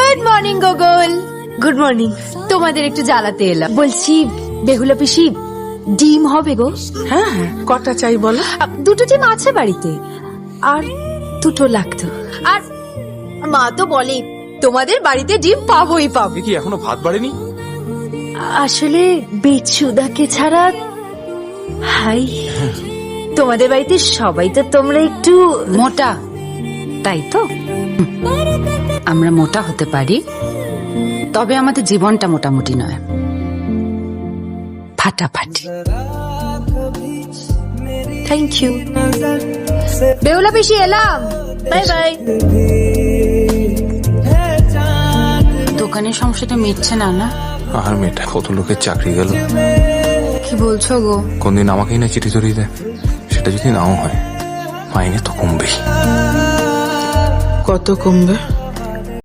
Good morning Google. Good morning. তোমাদের একটু জ্বালাতে এলাম। বলছি বেহুলা পিসি ডিম হবে গো? হ্যাঁ, কটা চাই বলো? দুটো ডিম আছে বাড়িতে, আর দুটো লাগতো। আর মা তো বলে তোমাদের বাড়িতে ডিম পাবোই পাবো। কি এখনো ভাত বাড়েনি? আসলে বেচুদাকে ছাড়া হাই, তোমাদের বাড়িতে সবাই তো তোমরা একটু মোটা, তাই তো? আমরা মোটা হতে পারি, তবে আমাদের জীবনটা মোটামুটি নয়, ফাটাফাটি। Thank you. বেহুলা পিসি এলাম, বাই বাই। দোকানের সমস্যাটা মিটছে না না? আর মেয়েটা কত লোকের চাকরি গেল। কি বলছো গো? কোনদিন আমাকেই না চিঠি ধরিয়ে দেয়, সেটা যদি নাও হয় মাইনে তো কমবেই। কত কমবে?